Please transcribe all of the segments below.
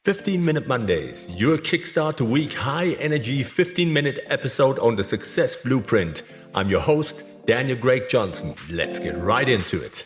15-Minute Mondays, your kickstart to week high-energy 15-minute episode on the Success Blueprint. I'm your host, Daniel Greg Johnson. Let's get right into it.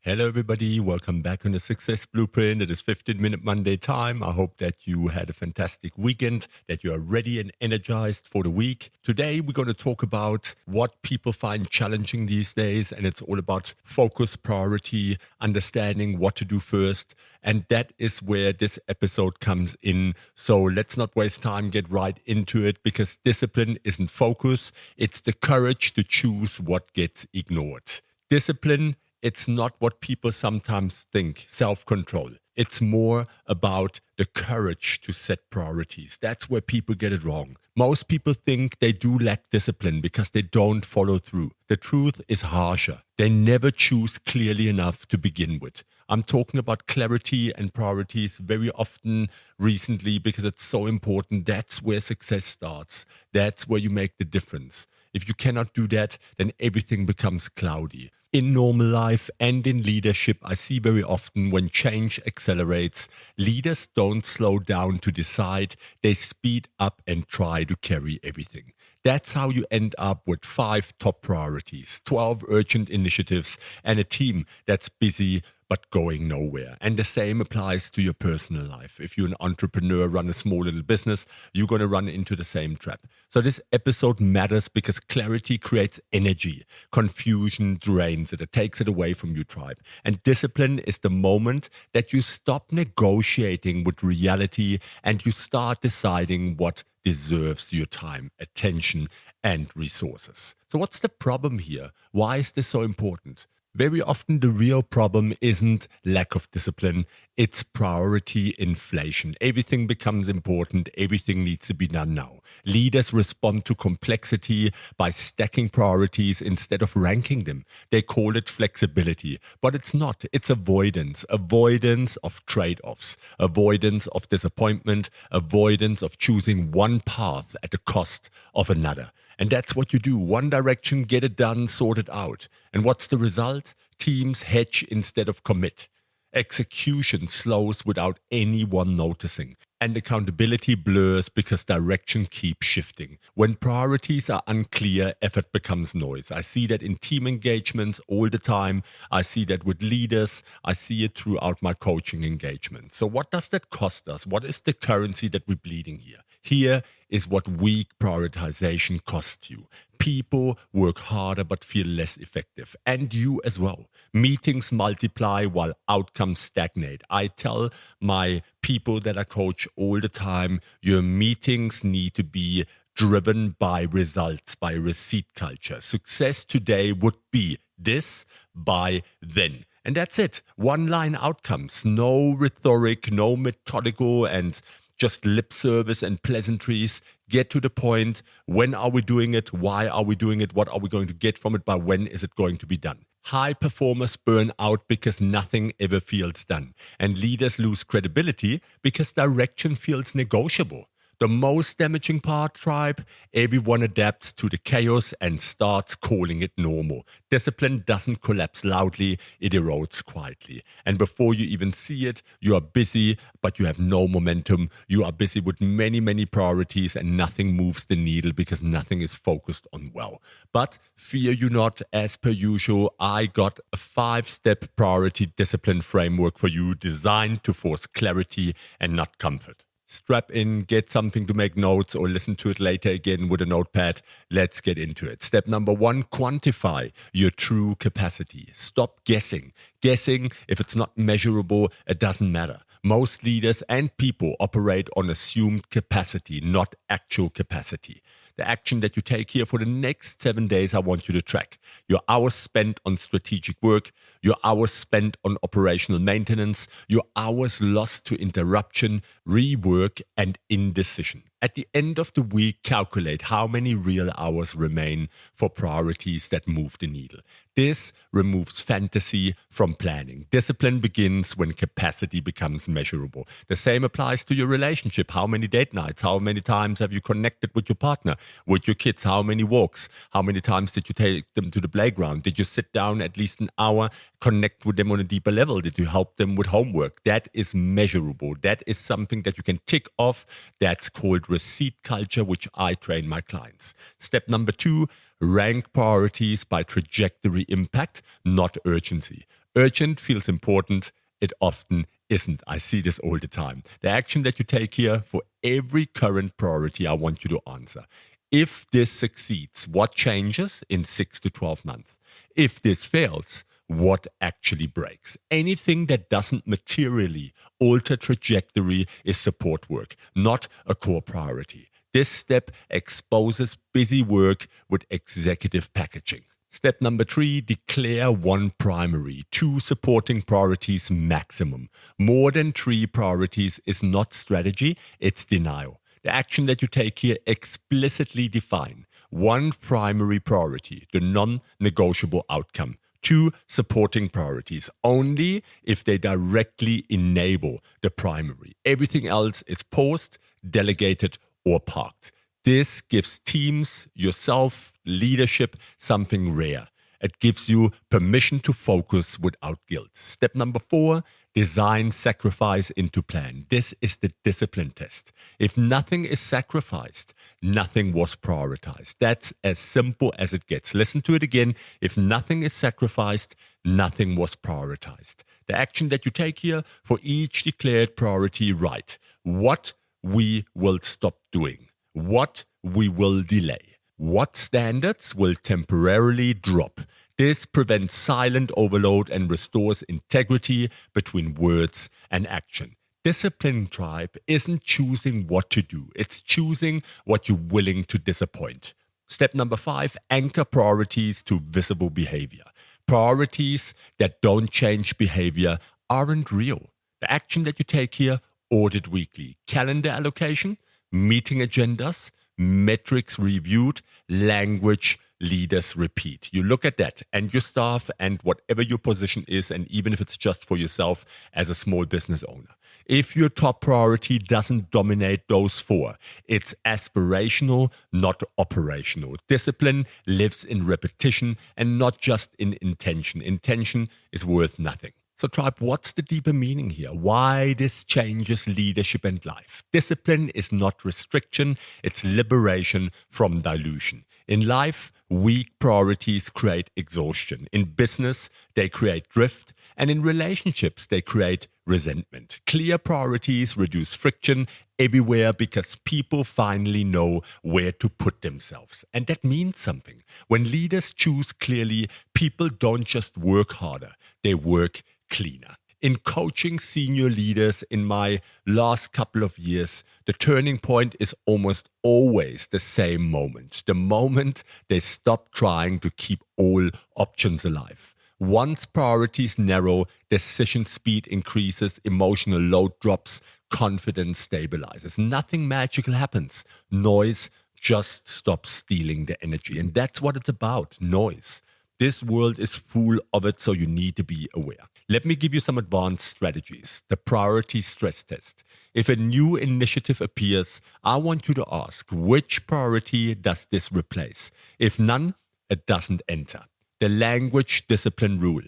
Hello everybody, welcome back on the Success Blueprint. It is 15-Minute Monday time. I hope that you had a fantastic weekend, that you are ready and energized for the week. Today we're going to talk about what people find challenging these days, and it's all about focus, priority, understanding what to do first. And that is where this episode comes in. So let's not waste time, get right into it, because discipline isn't focus. It's the courage to choose what gets ignored. Discipline, it's not what people sometimes think, self-control. It's more about the courage to set priorities. That's where people get it wrong. Most people think they do lack discipline because they don't follow through. The truth is harsher. They never choose clearly enough to begin with. I'm talking about clarity and priorities very often recently because it's so important. That's where success starts. That's where you make the difference. If you cannot do that, then everything becomes cloudy. In normal life and in leadership, I see very often when change accelerates, leaders don't slow down to decide, they speed up and try to carry everything. That's how you end up with 5 top priorities, 12 urgent initiatives, and a team that's busy but going nowhere. And the same applies to your personal life. If you're an entrepreneur, run a small little business, you're going to run into the same trap. So this episode matters because clarity creates energy. Confusion drains it. It takes it away from your tribe. And discipline is the moment that you stop negotiating with reality and you start deciding what deserves your time, attention, and resources. So what's the problem here? Why is this so important? Very often the real problem isn't lack of discipline, it's priority inflation. Everything becomes important, everything needs to be done now. Leaders respond to complexity by stacking priorities instead of ranking them. They call it flexibility, but it's not. It's avoidance. Avoidance of trade-offs, avoidance of disappointment, avoidance of choosing one path at the cost of another. And that's what you do. One direction, get it done, sort it out. And what's the result? Teams hedge instead of commit. Execution slows without anyone noticing. And accountability blurs because direction keeps shifting. When priorities are unclear, effort becomes noise. I see that in team engagements all the time. I see that with leaders. I see it throughout my coaching engagements. So what does that cost us? What is the currency that we're bleeding here? Here is what weak prioritization costs you. People work harder but feel less effective. And you as well. Meetings multiply while outcomes stagnate. I tell my people that I coach all the time, your meetings need to be driven by results, by receipt culture. Success today would be this by then. And that's it. One-line outcomes. No rhetoric, no methodical and just lip service and pleasantries. Get to the point. When are we doing it? Why are we doing it? What are we going to get from it? By when is it going to be done? High performers burn out because nothing ever feels done. And leaders lose credibility because direction feels negotiable. The most damaging part, tribe, everyone adapts to the chaos and starts calling it normal. Discipline doesn't collapse loudly, it erodes quietly. And before you even see it, you are busy, but you have no momentum. You are busy with many priorities and nothing moves the needle because nothing is focused on well. But fear you not, as per usual, I got a 5-step priority discipline framework for you designed to force clarity and not comfort. Strap in, get something to make notes or listen to it later again with a notepad. Let's get into it. Step number 1, quantify your true capacity. Stop guessing. Guessing, if it's not measurable, it doesn't matter. Most leaders and people operate on assumed capacity, not actual capacity. The action that you take here for the next 7 days, I want you to track. Your hours spent on strategic work, your hours spent on operational maintenance, your hours lost to interruption, rework, and indecision. At the end of the week, calculate how many real hours remain for priorities that move the needle. This removes fantasy from planning. Discipline begins when capacity becomes measurable. The same applies to your relationship. How many date nights? How many times have you connected with your partner, with your kids? How many walks? How many times did you take them to the playground? Did you sit down at least an hour, connect with them on a deeper level? Did you help them with homework? That is measurable. That is something that you can tick off. That's called receipt culture, which I train my clients. Step number 2, rank priorities by trajectory impact, not urgency. Urgent feels important. It often isn't. I see this all the time. The action that you take here for every current priority, I want you to answer. If this succeeds, what changes in 6 to 12 months? If this fails, what actually breaks? Anything that doesn't materially alter trajectory is support work, not a core priority. This step exposes busy work with executive packaging. Step number 3, declare 1 primary, 2 supporting priorities maximum. More than 3 priorities is not strategy, it's denial. The action that you take here, explicitly define 1 primary priority, the non-negotiable outcome. 2 supporting priorities, only if they directly enable the primary. Everything else is paused, delegated, or parked. This gives teams, yourself, leadership something rare. It gives you permission to focus without guilt. Step number 4, design sacrifice into plan. This is the discipline test. If nothing is sacrificed, nothing was prioritized. That's as simple as it gets. Listen to it again. If nothing is sacrificed, nothing was prioritized. The action that you take here for each declared priority, write what we will stop doing, what we will delay, what standards will temporarily drop. This prevents silent overload and restores integrity between words and action. Discipline, tribe, isn't choosing what to do. It's choosing what you're willing to disappoint. Step number 5, anchor priorities to visible behavior. Priorities that don't change behavior aren't real. The action that you take here, audit weekly, calendar allocation, meeting agendas, metrics reviewed, language leaders repeat. You look at that and your staff and whatever your position is, and even if it's just for yourself as a small business owner. If your top priority doesn't dominate those 4, it's aspirational, not operational. Discipline lives in repetition and not just in intention. Intention is worth nothing. So tribe, what's the deeper meaning here? Why this changes leadership and life? Discipline is not restriction, it's liberation from dilution. In life, weak priorities create exhaustion. In business, they create drift. And in relationships, they create resentment. Clear priorities reduce friction everywhere because people finally know where to put themselves. And that means something. When leaders choose clearly, people don't just work harder, they work cleaner. In coaching senior leaders in my last couple of years, the turning point is almost always the same moment. The moment they stop trying to keep all options alive. Once priorities narrow, decision speed increases, emotional load drops, confidence stabilizes. Nothing magical happens. Noise just stops stealing the energy. And that's what it's about, noise. This world is full of it, so you need to be aware. Let me give you some advanced strategies. The priority stress test. If a new initiative appears, I want you to ask, which priority does this replace? If none, it doesn't enter. The language discipline rule.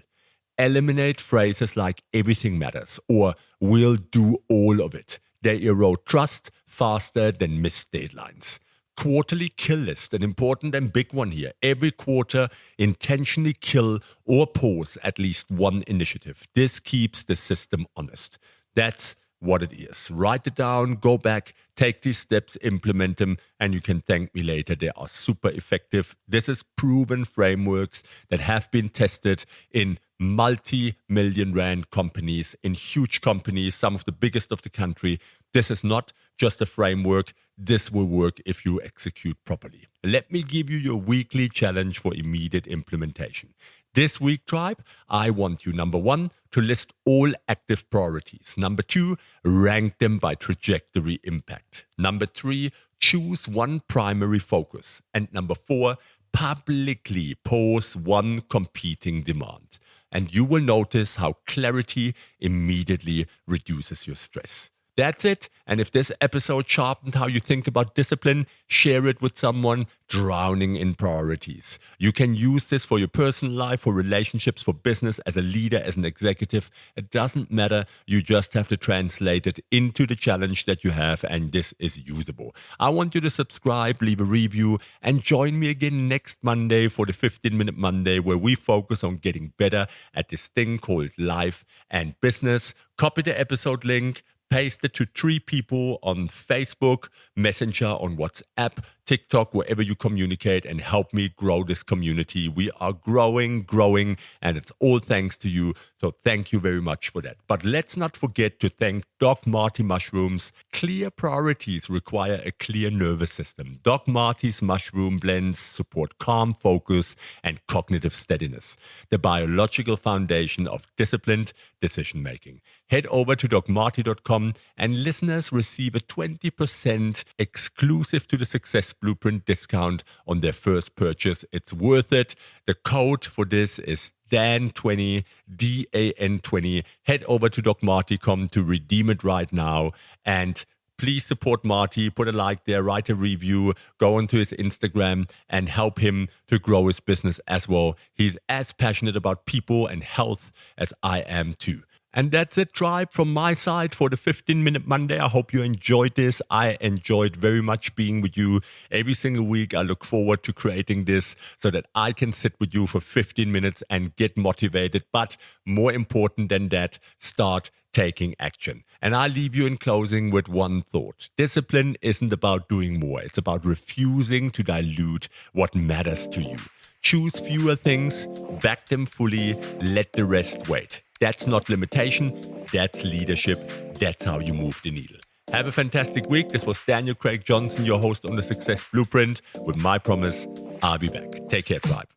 Eliminate phrases like everything matters or we'll do all of it. They erode trust faster than missed deadlines. Quarterly kill list, an important and big one here. Every quarter, intentionally kill or pause at least one initiative. This keeps the system honest. That's what it is. Write it down, go back, take these steps, implement them, and you can thank me later. They are super effective. This is proven frameworks that have been tested in multi-million rand companies, in huge companies, some of the biggest of the country. This is not just a framework. This will work if you execute properly. Let me give you your weekly challenge for immediate implementation. This week, tribe, I want you, number 1, to list all active priorities. Number 2, rank them by trajectory impact. Number 3, choose one primary focus. And number 4, publicly pose one competing demand, and you will notice how clarity immediately reduces your stress. That's it. And if this episode sharpened how you think about discipline, share it with someone drowning in priorities. You can use this for your personal life, for relationships, for business, as a leader, as an executive. It doesn't matter. You just have to translate it into the challenge that you have, and this is usable. I want you to subscribe, leave a review, and join me again next Monday for the 15-Minute Monday, where we focus on getting better at this thing called life and business. Copy the episode link, paste it to 3 people on Facebook, Messenger, on WhatsApp, TikTok, wherever you communicate, and help me grow this community. We are growing, and it's all thanks to you. So thank you very much for that. But let's not forget to thank Doc Marty Mushrooms. Clear priorities require a clear nervous system. Doc Marty's mushroom blends support calm focus and cognitive steadiness, the biological foundation of disciplined decision-making. Head over to docmarty.com and listeners receive a 20% exclusive to the Success Blueprint discount on their first purchase. It's worth it. The code for this is DAN20, DAN20. Head over to docmarty.com to redeem it right now. And please support Marty. Put a like there, write a review, go onto his Instagram and help him to grow his business as well. He's as passionate about people and health as I am too. And that's it, tribe, from my side for the 15-Minute Monday. I hope you enjoyed this. I enjoyed very much being with you every single week. I look forward to creating this so that I can sit with you for 15 minutes and get motivated. But more important than that, start taking action. And I leave you in closing with one thought. Discipline isn't about doing more. It's about refusing to dilute what matters to you. Choose fewer things, back them fully, let the rest wait. That's not limitation, that's leadership. That's how you move the needle. Have a fantastic week. This was Daniel Craig Johnson, your host on the Success Blueprint. With my promise, I'll be back. Take care, tribe.